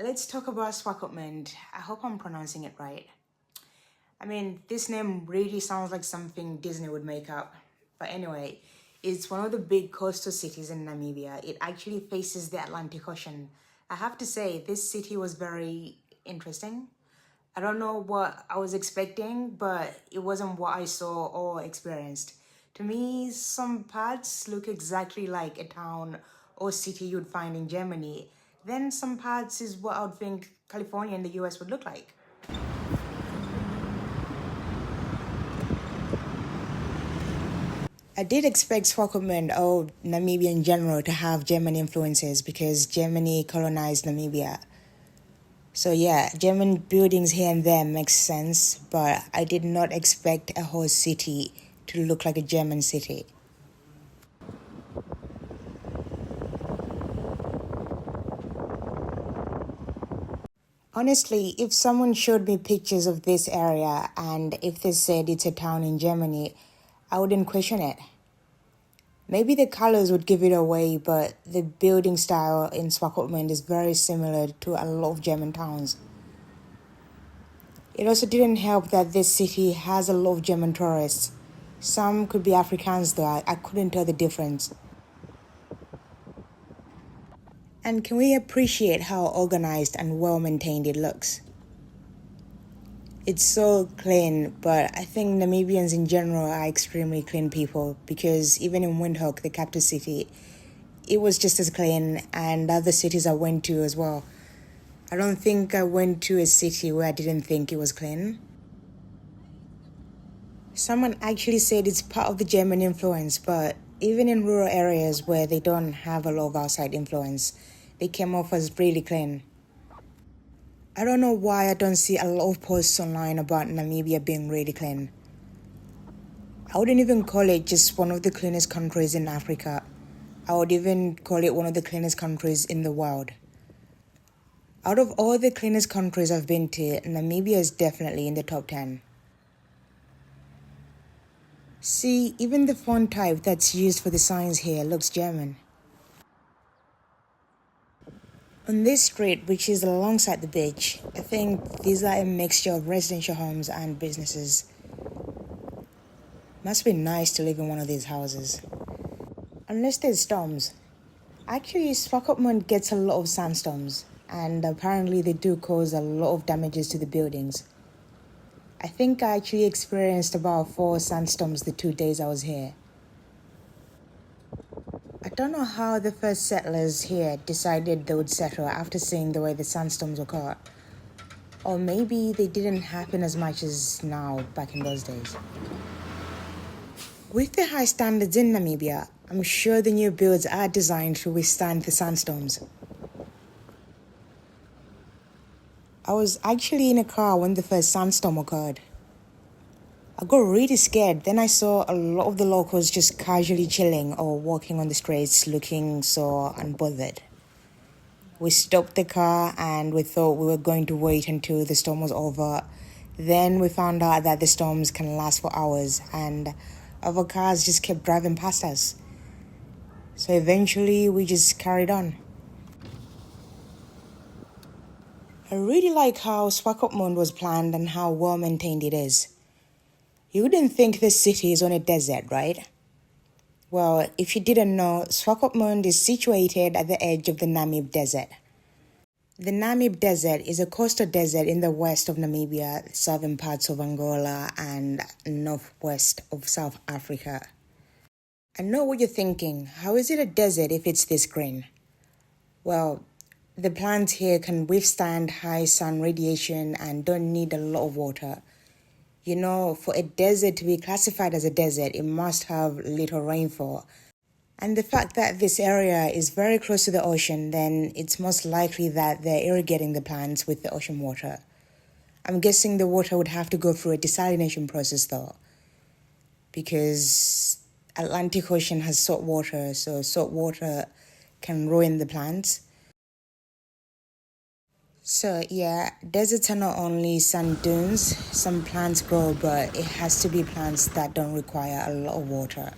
Let's talk about Swakopmund. I hope I'm pronouncing it right. I mean, this name really sounds like something Disney would make up. But anyway, it's one of the big coastal cities in Namibia. It actually faces the Atlantic Ocean. I have to say, this city was very interesting. I don't know what I was expecting, but it wasn't what I saw or experienced. To me, some parts look exactly like a town or city you'd find in Germany. Then some parts is what I would think California in the US would look like. I did expect Swakopmund or Namibia in general to have German influences because Germany colonized Namibia. So yeah, German buildings here and there makes sense, but I did not expect a whole city to look like a German city. Honestly, if someone showed me pictures of this area and if they said it's a town in Germany, I wouldn't question it. Maybe the colors would give it away, but the building style in Swakopmund is very similar to a lot of German towns. It also didn't help that this city has a lot of German tourists. Some could be Africans though, I couldn't tell the difference. And can we appreciate how organized and well maintained it looks? It's so clean, but I think Namibians in general are extremely clean people because even in Windhoek, the capital city, it was just as clean, and other cities I went to as well. I don't think I went to a city where I didn't think it was clean. Someone actually said it's part of the German influence, but even in rural areas where they don't have a lot of outside influence, they came off as really clean. I don't know why I don't see a lot of posts online about Namibia being really clean. I wouldn't even call it just one of the cleanest countries in Africa. I would even call it one of the cleanest countries in the world. Out of all the cleanest countries I've been to, Namibia is definitely in the top 10. See, even the font type that's used for the signs here looks German. On this street, which is alongside the beach, I think these are a mixture of residential homes and businesses. Must be nice to live in one of these houses. Unless there's storms. Actually, Swakopmund gets a lot of sandstorms, and apparently they do cause a lot of damages to the buildings. I think I actually experienced about 4 sandstorms the 2 days I was here. I don't know how the first settlers here decided they would settle after seeing the way the sandstorms occur. Or maybe they didn't happen as much as now back in those days. With the high standards in Namibia, I'm sure the new builds are designed to withstand the sandstorms. I was actually in a car when the first sandstorm occurred. I got really scared. Then I saw a lot of the locals just casually chilling or walking on the streets looking so unbothered. We stopped the car and we thought we were going to wait until the storm was over. Then we found out that the storms can last for hours and other cars just kept driving past us. So eventually we just carried on. I really like how Swakopmund was planned and how well maintained it is. You wouldn't think this city is on a desert, right? Well, if you didn't know, Swakopmund is situated at the edge of the Namib Desert. The Namib Desert is a coastal desert in the west of Namibia, southern parts of Angola, and northwest of South Africa. I know what you're thinking. How is it a desert if it's this green? Well, the plants here can withstand high sun radiation and don't need a lot of water. You know, for a desert to be classified as a desert, it must have little rainfall. And the fact that this area is very close to the ocean, then it's most likely that they're irrigating the plants with the ocean water. I'm guessing the water would have to go through a desalination process though, because Atlantic Ocean has salt water, so salt water can ruin the plants. So yeah, deserts are not only sand dunes. Some plants grow, but it has to be plants that don't require a lot of water.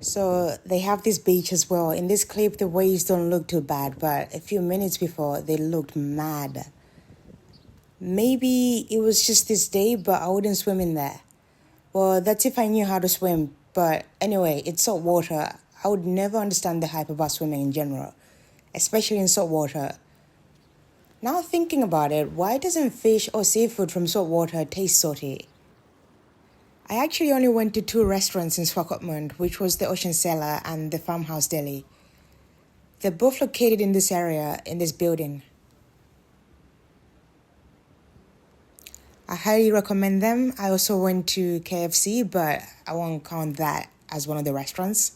So they have this beach as well. In this clip, the waves don't look too bad, but a few minutes before, they looked mad. Maybe it was just this day, but I wouldn't swim in there. Well, that's if I knew how to swim. But anyway, it's salt water. I would never understand the hype about swimming in general, especially in salt water. Now thinking about it, why doesn't fish or seafood from salt water taste salty? I actually only went to 2 restaurants in Swakopmund, which was the Ocean Cellar and the Farmhouse Deli. They're both located in this area, in this building. I highly recommend them. I also went to KFC, but I won't count that as one of the restaurants.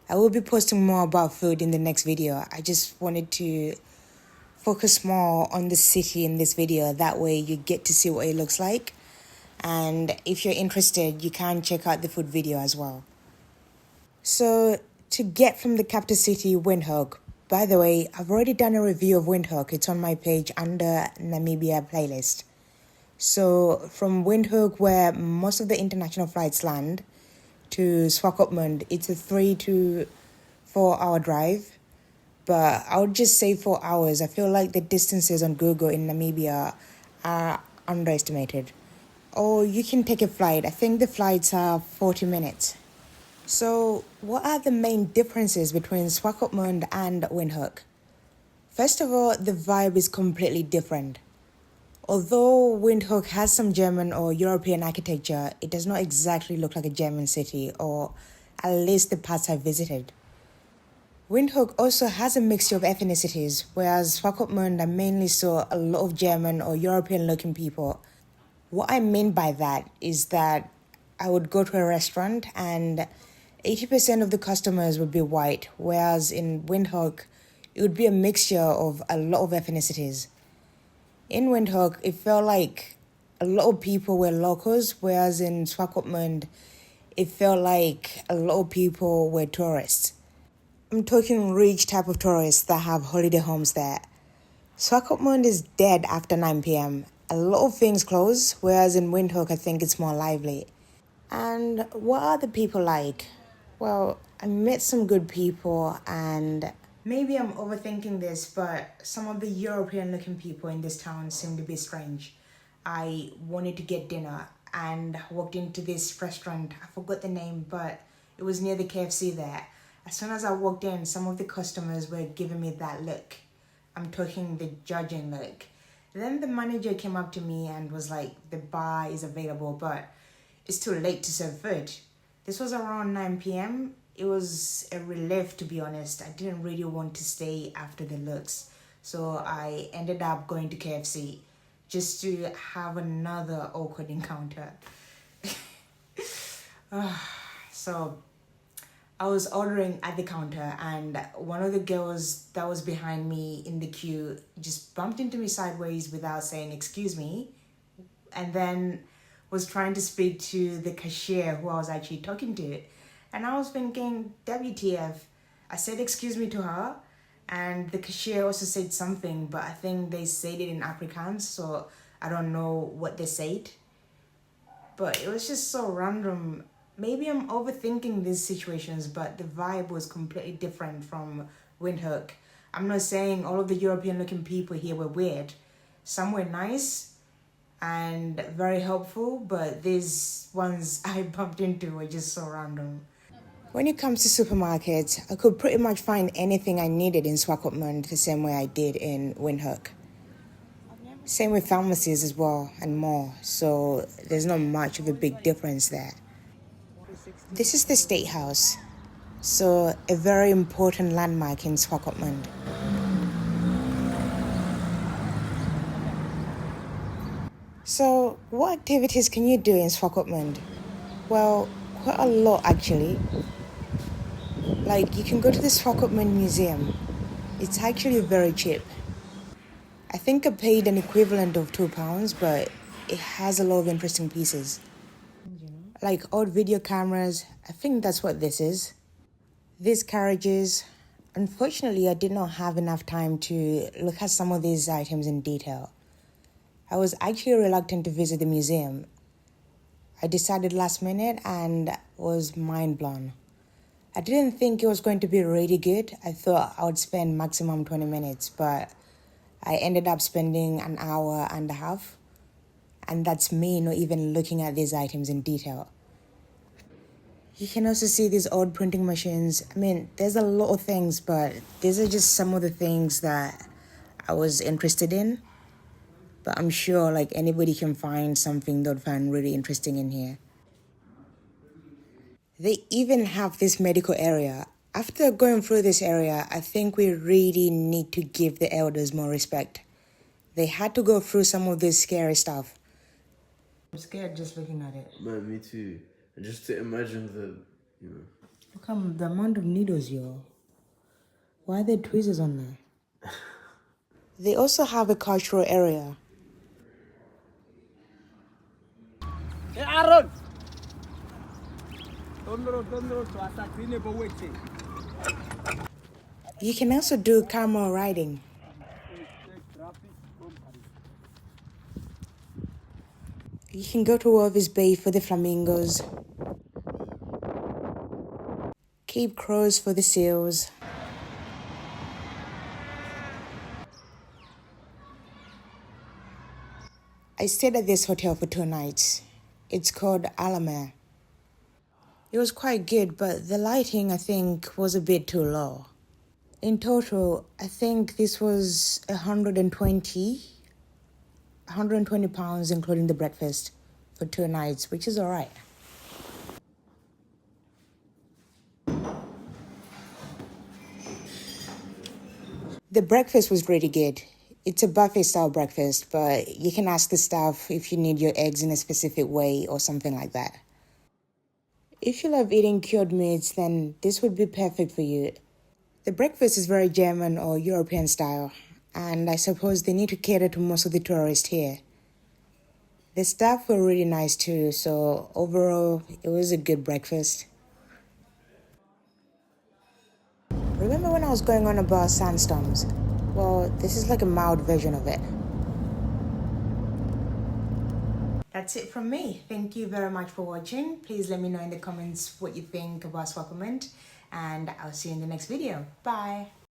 I will be posting more about food in the next video. I just wanted to focus more on the city in this video. That way you get to see what it looks like. And if you're interested, you can check out the food video as well. So to get from the capital city, Windhoek. By the way, I've already done a review of Windhoek. It's on my page under Namibia playlist. So from Windhoek, where most of the international flights land, to Swakopmund, it's a 3 to 4 hour drive. But I would just say 4 hours. I feel like the distances on Google in Namibia are underestimated. Or you can take a flight. I think the flights are 40 minutes. So what are the main differences between Swakopmund and Windhoek? First of all, the vibe is completely different. Although Windhoek has some German or European architecture, it does not exactly look like a German city, or at least the parts I visited. Windhoek also has a mixture of ethnicities, whereas Swakopmund I mainly saw a lot of German or European-looking people. What I mean by that is that I would go to a restaurant and 80% of the customers would be white, whereas in Windhoek, it would be a mixture of a lot of ethnicities. In Windhoek, it felt like a lot of people were locals, whereas in Swakopmund, it felt like a lot of people were tourists. I'm talking rich type of tourists that have holiday homes there. Swakopmund is dead after 9 p.m. A lot of things close, whereas in Windhoek, I think it's more lively. And what are the people like? Well, I met some good people, and maybe I'm overthinking this, but some of the European-looking people in this town seem to be strange. I wanted to get dinner and walked into this restaurant. I forgot the name, but it was near the KFC there. As soon as I walked in, some of the customers were giving me that look. I'm talking the judging look. Then the manager came up to me and was like, the bar is available, but it's too late to serve food. This was around 9 p.m. It was a relief, to be honest. I didn't really want to stay after the looks. So I ended up going to KFC just to have another awkward encounter. So I was ordering at the counter, and one of the girls that was behind me in the queue just bumped into me sideways without saying excuse me, and then was trying to speak to the cashier who I was actually talking to. And I was thinking, WTF. I said excuse me to her, and the cashier also said something, but I think they said it in Afrikaans, so I don't know what they said. But it was just so random. Maybe I'm overthinking these situations, but the vibe was completely different from Windhoek. I'm not saying all of the European-looking people here were weird. Some were nice and very helpful, but these ones I bumped into were just so random. When it comes to supermarkets, I could pretty much find anything I needed in Swakopmund the same way I did in Windhoek. Same with pharmacies as well, and more, so there's not much of a big difference there. This is the State House, so a very important landmark in Swakopmund. So, what activities can you do in Swakopmund? Well, quite a lot actually. Like, you can go to the Swakopmund Museum. It's actually very cheap. I think I paid an equivalent of £2, but it has a lot of interesting pieces. Like old video cameras, I think that's what this is. These carriages, unfortunately I did not have enough time to look at some of these items in detail. I was actually reluctant to visit the museum. I decided last minute and was mind blown. I didn't think it was going to be really good. I thought I would spend maximum 20 minutes, but I ended up spending an hour and a half. And that's me not even looking at these items in detail. You can also see these old printing machines. I mean, there's a lot of things, but these are just some of the things that I was interested in. But I'm sure like anybody can find something they'll find really interesting in here. They even have this medical area. After going through this area, I think we really need to give the elders more respect. They had to go through some of this scary stuff. I'm scared just looking at it. Man, me too. And just to imagine the. Look at the amount of needles, yo. Why are there tweezers on there? They also have a cultural area. Hey, Aaron! You can also do camel riding. You can go to Walvis Bay for the flamingos, Cape Crows for the seals. I stayed at this hotel for 2 nights. It's called Alamere. It was quite good, but the lighting, I think, was a bit too low. In total, I think this was 120 pounds, including the breakfast, for 2 nights, which is all right. The breakfast was really good. It's a buffet-style breakfast, but you can ask the staff if you need your eggs in a specific way or something like that. If you love eating cured meats, then this would be perfect for you. The breakfast is very German or European style, and I suppose they need to cater to most of the tourists here. The staff were really nice too, so overall, it was a good breakfast. Remember when I was going on about sandstorms? Well, this is like a mild version of it. That's it from me. Thank you very much for watching. Please let me know in the comments what you think about Swakopmund, and I'll see you in the next video. Bye.